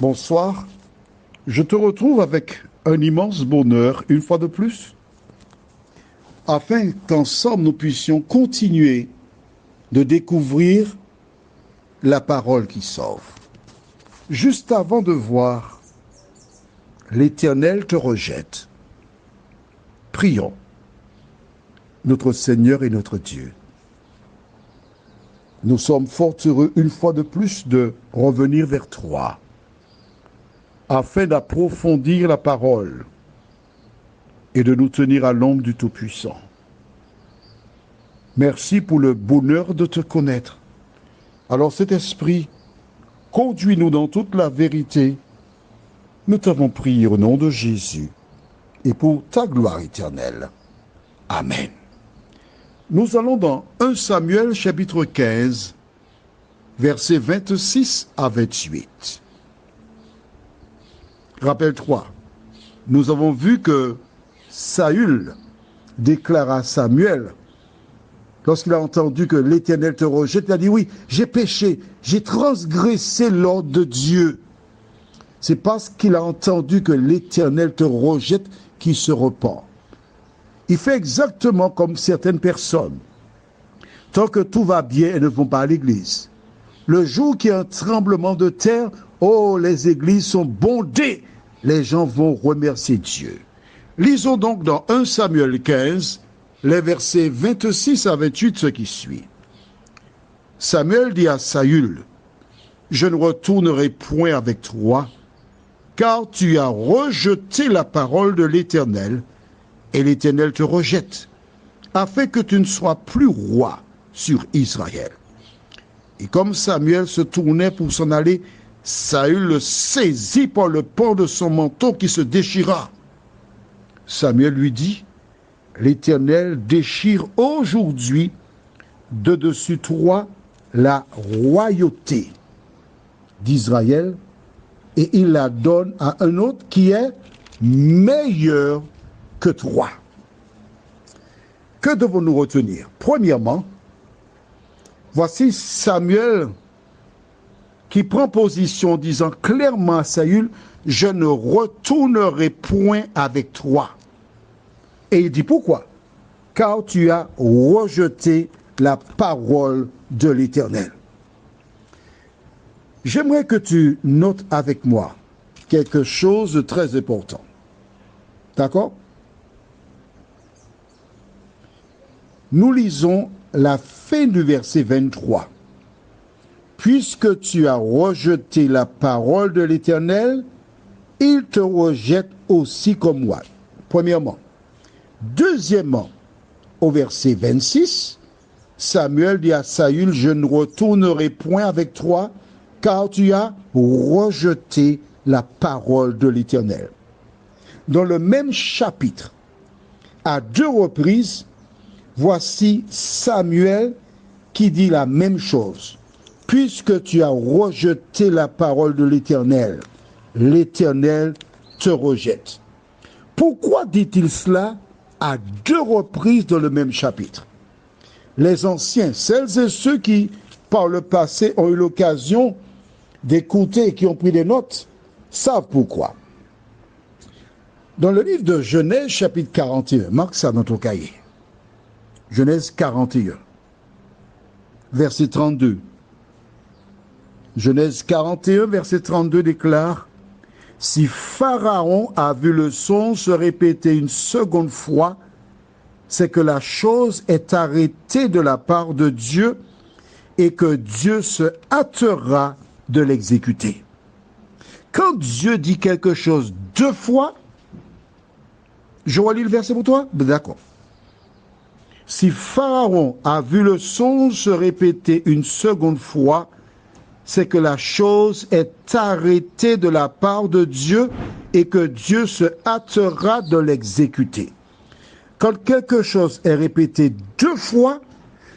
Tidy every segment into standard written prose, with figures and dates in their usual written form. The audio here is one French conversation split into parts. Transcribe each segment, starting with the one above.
Bonsoir, je te retrouve avec un immense bonheur, une fois de plus, afin qu'ensemble nous puissions continuer de découvrir la parole qui sauve. Juste avant de voir l'Éternel te rejette, prions notre Seigneur et notre Dieu. Nous sommes fort heureux une fois de plus de revenir vers toi, afin d'approfondir la parole et de nous tenir à l'ombre du Tout-Puissant. Merci pour le bonheur de te connaître. Alors cet esprit, conduis-nous dans toute la vérité. Nous t'avons prié au nom de Jésus et pour ta gloire éternelle. Amen. Nous allons dans 1 Samuel chapitre 15, versets 26 à 28. Rappelle-toi, nous avons vu que Saül déclara à Samuel, lorsqu'il a entendu que l'Éternel te rejette, il a dit oui, j'ai péché, j'ai transgressé l'ordre de Dieu. C'est parce qu'il a entendu que l'Éternel te rejette qu'il se repent. Il fait exactement comme certaines personnes. Tant que tout va bien, elles ne vont pas à l'église. Le jour qu'il y a un tremblement de terre, oh, les églises sont bondées. Les gens vont remercier Dieu. Lisons donc dans 1 Samuel 15, les versets 26 à 28, ce qui suit. Samuel dit à Saül, « Je ne retournerai point avec toi, car tu as rejeté la parole de l'Éternel, et l'Éternel te rejette, afin que tu ne sois plus roi sur Israël. » Et comme Samuel se tournait pour s'en aller, Saül le saisit par le pan de son manteau qui se déchira. Samuel lui dit, « L'Éternel déchire aujourd'hui de dessus toi la royauté d'Israël, et il la donne à un autre qui est meilleur que toi. » Que devons-nous retenir? Premièrement, voici Samuel qui prend position en disant clairement à Saül, « Je ne retournerai point avec toi. » Et il dit pourquoi? Car tu as rejeté la parole de l'Éternel. J'aimerais que tu notes avec moi quelque chose de très important. D'accord? Nous lisons la fin du verset 23. « Puisque tu as rejeté la parole de l'Éternel, il te rejette aussi comme moi. » Premièrement. Deuxièmement, au verset 26, Samuel dit à Saül, « Je ne retournerai point avec toi, car tu as rejeté la parole de l'Éternel. » Dans le même chapitre, à deux reprises, voici Samuel qui dit la même chose. « Puisque tu as rejeté la parole de l'Éternel, l'Éternel te rejette. » Pourquoi dit-il cela à deux reprises dans le même chapitre? Les anciens, celles et ceux qui, par le passé, ont eu l'occasion d'écouter et qui ont pris des notes, savent pourquoi. Dans le livre de Genèse, chapitre 41, marque ça dans ton cahier. Genèse 41, verset 32. Genèse 41, verset 32 déclare, « Si Pharaon a vu le son se répéter une seconde fois, c'est que la chose est arrêtée de la part de Dieu et que Dieu se hâtera de l'exécuter. » Quand Dieu dit quelque chose deux fois, je relis le verset pour toi? D'accord. Si Pharaon a vu le son se répéter une seconde fois, c'est que la chose est arrêtée de la part de Dieu et que Dieu se hâtera de l'exécuter. Quand quelque chose est répété deux fois,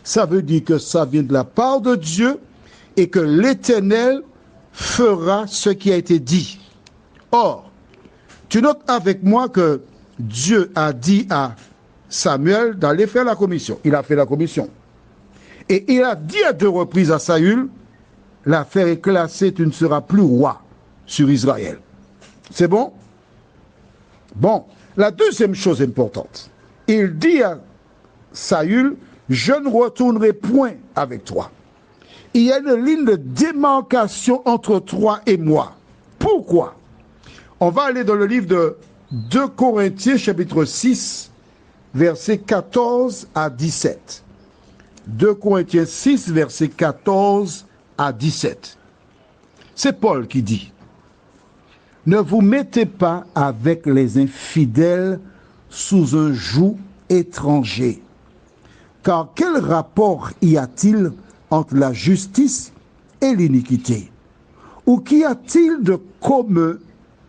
ça veut dire que ça vient de la part de Dieu et que l'Éternel fera ce qui a été dit. Or, tu notes avec moi que Dieu a dit à Samuel d'aller faire la commission. Il a fait la commission. Et il a dit à deux reprises à Saül, l'affaire est classée, tu ne seras plus roi sur Israël. C'est bon? Bon, la deuxième chose importante, il dit à Saül, je ne retournerai point avec toi. Il y a une ligne de démarcation entre toi et moi. Pourquoi? On va aller dans le livre de 2 Corinthiens, chapitre 6, versets 14 à 17. 2 Corinthiens 6, versets 14 à 17. C'est Paul qui dit, « Ne vous mettez pas avec les infidèles sous un joug étranger. Car quel rapport y a-t-il entre la justice et l'iniquité? Ou qu'y a-t-il de commun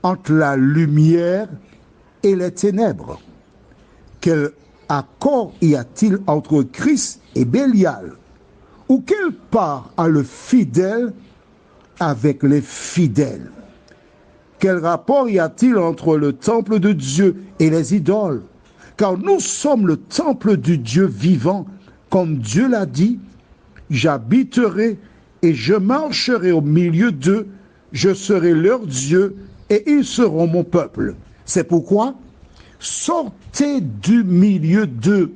entre la lumière et les ténèbres? Quel accord y a-t-il entre Christ et Bélial? Ou quelle part a le fidèle avec les fidèles? Quel rapport y a-t-il entre le temple de Dieu et les idoles? Car nous sommes le temple du Dieu vivant, comme Dieu l'a dit, j'habiterai et je marcherai au milieu d'eux, je serai leur Dieu et ils seront mon peuple. C'est pourquoi, sortez du milieu d'eux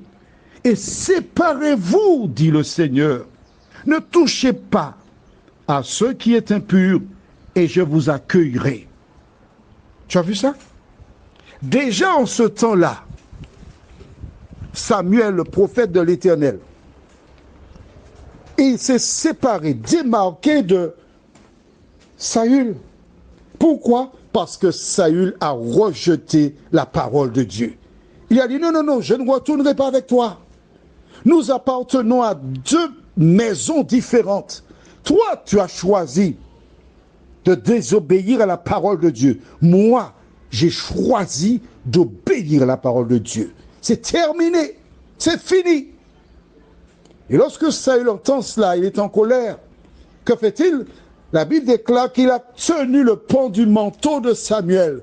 et séparez-vous, dit le Seigneur. Ne touchez pas à ce qui est impur et je vous accueillerai. Tu as vu ça? Déjà en ce temps-là, Samuel, le prophète de l'Éternel, il s'est séparé, démarqué de Saül. Pourquoi? Parce que Saül a rejeté la parole de Dieu. Il a dit, non, non, non, je ne retournerai pas avec toi. Nous appartenons à deux maisons différentes. Toi, tu as choisi de désobéir à la parole de Dieu. Moi, j'ai choisi d'obéir à la parole de Dieu. C'est terminé, c'est fini. Et lorsque Saül entend cela, il est en colère. Que fait-il? La Bible déclare qu'il a tenu le pan du manteau de Samuel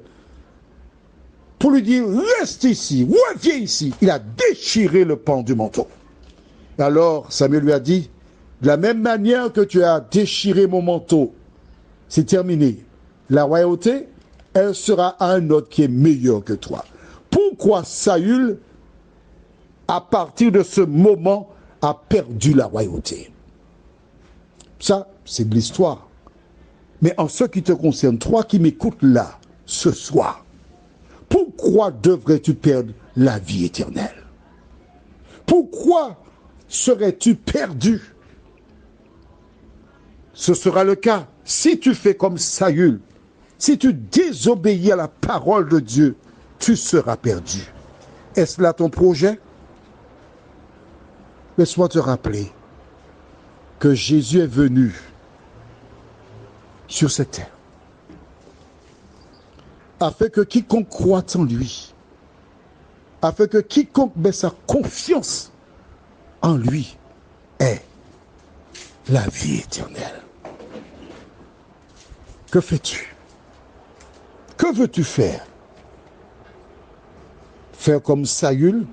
pour lui dire, reste ici, reviens ici. Il a déchiré le pan du manteau. Alors Samuel lui a dit, de la même manière que tu as déchiré mon manteau, c'est terminé. La royauté, elle sera à un autre qui est meilleur que toi. Pourquoi Saül, à partir de ce moment, a perdu la royauté? Ça, c'est de l'histoire. Mais en ce qui te concerne, toi qui m'écoutes là, ce soir, pourquoi devrais-tu perdre la vie éternelle? Pourquoi serais-tu perdu? Ce sera le cas si tu fais comme Saül, si tu désobéis à la parole de Dieu, tu seras perdu. Est-ce là ton projet? Laisse-moi te rappeler que Jésus est venu sur cette terre afin que quiconque croit en lui, afin que quiconque met sa confiance en lui ait la vie éternelle. Que fais-tu? Que veux-tu faire? Faire comme Saül?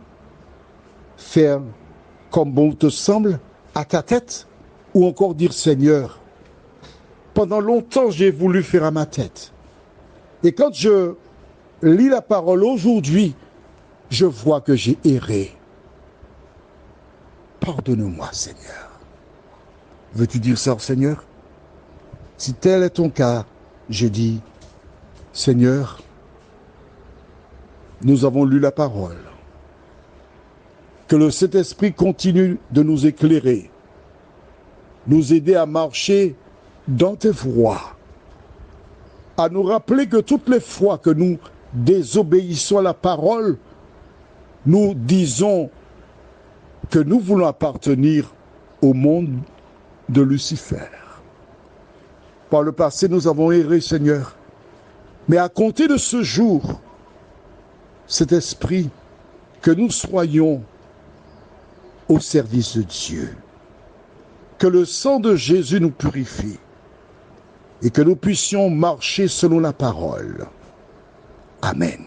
Faire comme bon te semble à ta tête? Ou encore dire, Seigneur, pendant longtemps j'ai voulu faire à ma tête. Et quand je lis la parole aujourd'hui, je vois que j'ai erré. Pardonne-moi, Seigneur. Veux-tu dire ça au Seigneur? Si tel est ton cas, je dis, Seigneur, nous avons lu la parole. Que le Saint-Esprit continue de nous éclairer, nous aider à marcher dans tes voies, à nous rappeler que toutes les fois que nous désobéissons à la parole, nous disons que nous voulons appartenir au monde de Lucifer. Par le passé, nous avons erré, Seigneur. Mais à compter de ce jour, cet esprit, que nous soyons au service de Dieu. Que le sang de Jésus nous purifie et que nous puissions marcher selon la parole. Amen.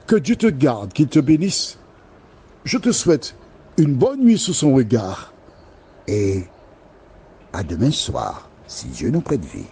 Que Dieu te garde, qu'il te bénisse. Je te souhaite une bonne nuit sous son regard et à demain soir, si Dieu nous prête vie.